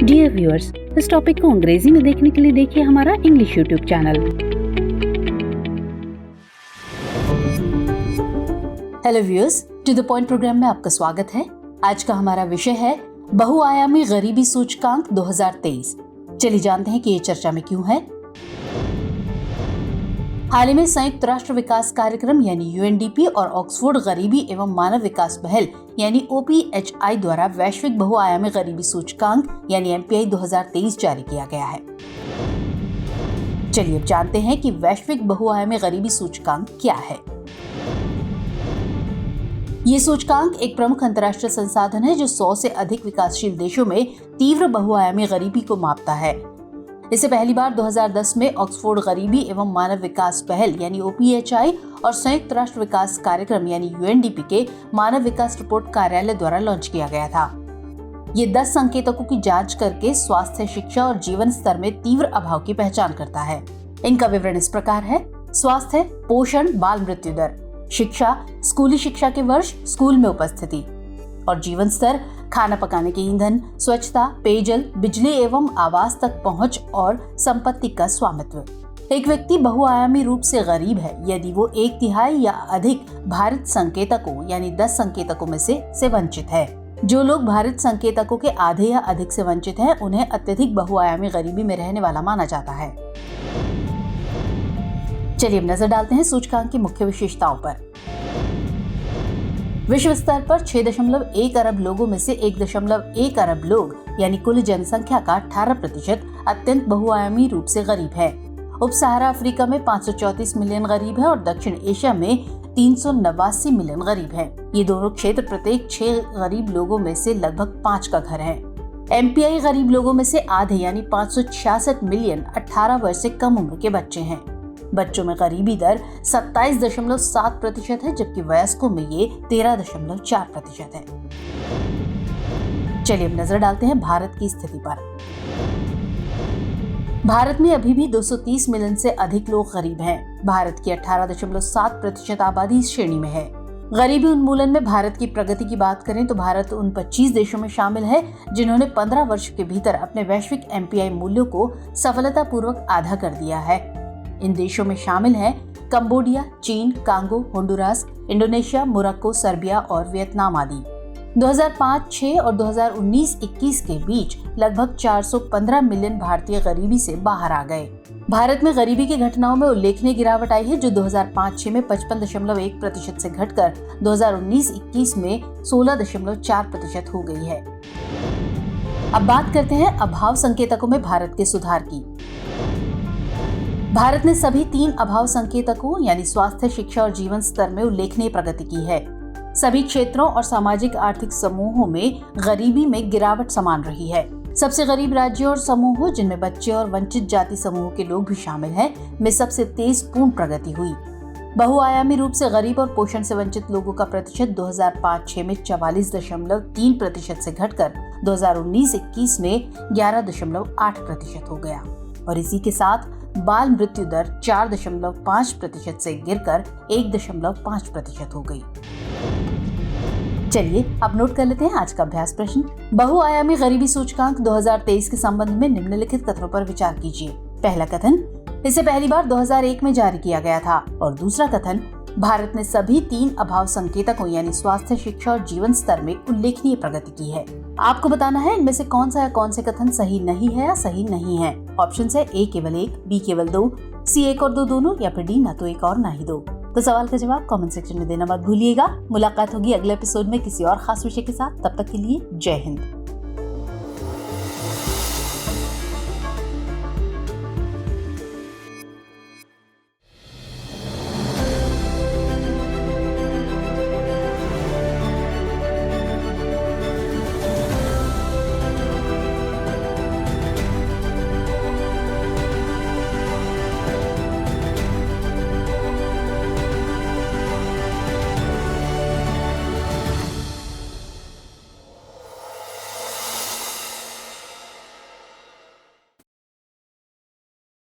Dear viewers, इस topic को अंग्रेजी में देखने के लिए देखिए हमारा English YouTube channel. Hello viewers, to the point program में आपका स्वागत है। आज का हमारा विषय है बहुआयामी गरीबी सूचकांक 2023। चलिए जानते हैं कि ये चर्चा में क्यों है। हाल ही में संयुक्त राष्ट्र विकास कार्यक्रम यानी यूएनडीपी और ऑक्सफोर्ड गरीबी एवं मानव विकास पहल यानी ओपीएचआई द्वारा वैश्विक बहुआयामी गरीबी सूचकांक यानी एमपीआई 2023 जारी किया गया है। चलिए अब जानते हैं कि वैश्विक बहुआयामी गरीबी सूचकांक क्या है। ये सूचकांक एक प्रमुख अंतर्राष्ट्रीय संसाधन है जो 100 से अधिक विकासशील देशों में तीव्र बहुआयामी गरीबी को मापता है। इसे पहली बार 2010 में ऑक्सफोर्ड गरीबी एवं मानव विकास पहल यानी ओपीएचआई और संयुक्त राष्ट्र विकास कार्यक्रम यानी यूएनडीपी के मानव विकास रिपोर्ट कार्यालय द्वारा लॉन्च किया गया था। ये 10 संकेतकों की जांच करके स्वास्थ्य, शिक्षा और जीवन स्तर में तीव्र अभाव की पहचान करता है। इनका विवरण इस प्रकार है। स्वास्थ्य, पोषण, बाल मृत्यु दर, शिक्षा, स्कूली शिक्षा के वर्ष, स्कूल में उपस्थिति, और जीवन स्तर, खाना पकाने के ईंधन, स्वच्छता, पेयजल, बिजली एवं आवास तक पहुंच और संपत्ति का स्वामित्व। एक व्यक्ति बहुआयामी रूप से गरीब है यदि वो 1/3 या अधिक भारित संकेतकों यानी 10 संकेतकों में से वंचित है। जो लोग भारित संकेतकों के आधे या अधिक से वंचित हैं, उन्हें अत्यधिक बहुआयामी गरीबी में रहने वाला माना जाता है। चलिए अब नजर डालते हैं सूचकांक की मुख्य विशेषताओं पर। विश्व स्तर पर 6.1 अरब लोगों में से 1.1 अरब लोग यानी कुल जनसंख्या का 18% अत्यंत बहुआयामी रूप से गरीब है। उप सहारा अफ्रीका में 534 मिलियन गरीब है और दक्षिण एशिया में 389 मिलियन गरीब है। ये दोनों क्षेत्र प्रत्येक 6 गरीब लोगों में से लगभग 5 का घर है। एमपीआई गरीब लोगों में से आधे यानी 566 मिलियन 18 वर्ष से कम उम्र के बच्चे हैं। बच्चों में गरीबी दर 27.7% है जबकि वयस्कों में ये 13.4% है। चलिए अब नजर डालते हैं भारत की स्थिति पर। भारत में अभी भी 230 मिलियन से अधिक लोग गरीब हैं। भारत की 18.7% आबादी इस श्रेणी में है। गरीबी उन्मूलन में भारत की प्रगति की बात करें तो भारत उन 25 देशों में शामिल है जिन्होंने 15 वर्ष के भीतर अपने वैश्विक एमपीआई मूल्यों को सफलतापूर्वक आधा कर दिया है। इन देशों में शामिल हैं कंबोडिया, चीन, Congo, Honduras, Indonesia, Morocco, Serbia और वियतनाम आदि। 2005-06 और 2019-21 के बीच लगभग 415 मिलियन भारतीय गरीबी से बाहर आ गए। भारत में गरीबी की घटनाओं में उल्लेखनीय गिरावट आई है जो 2005-06 में 55.1% से घटकर 2019-21 में 16.4% हो गई है। अब बात करते हैं अभाव संकेतकों में भारत के सुधार की। भारत ने सभी 3 अभाव संकेतकों यानी स्वास्थ्य, शिक्षा और जीवन स्तर में उल्लेखनीय प्रगति की है। सभी क्षेत्रों और सामाजिक आर्थिक समूहों में गरीबी में गिरावट समान रही है। सबसे गरीब राज्यों और समूहों जिनमें बच्चे और वंचित जाति समूहों के लोग भी शामिल हैं, में सबसे तेज पूर्ण प्रगति हुई। बहुआयामी रूप से गरीब और पोषण से वंचित लोगों का प्रतिशत 2005-06 में 44.3% से घटकर 2019-21 में 11.8% हो गया और इसी के साथ बाल मृत्यु दर 4.5% से गिरकर 1.5% हो गई। चलिए अब नोट कर लेते हैं आज का अभ्यास प्रश्न। बहुआयामी गरीबी सूचकांक 2023 के संबंध में निम्नलिखित कथनों पर विचार कीजिए। पहला कथन, इसे पहली बार 2001 में जारी किया गया था। और दूसरा कथन, भारत ने सभी 3 अभाव संकेतकों यानी स्वास्थ्य, शिक्षा और जीवन स्तर में उल्लेखनीय प्रगति की है। आपको बताना है इनमें से कौन सा या कौन से कथन सही नहीं है या सही नहीं है। ऑप्शन है ए केवल 1, बी केवल 2, सी 1 और 2 दोनों, या फिर डी ना तो 1 और ना ही 2। तो सवाल का जवाब कमेंट सेक्शन में देना मत भूलिएगा। मुलाकात होगी अगले एपिसोड में किसी और खास विषय के साथ। तब तक के लिए जय हिंद।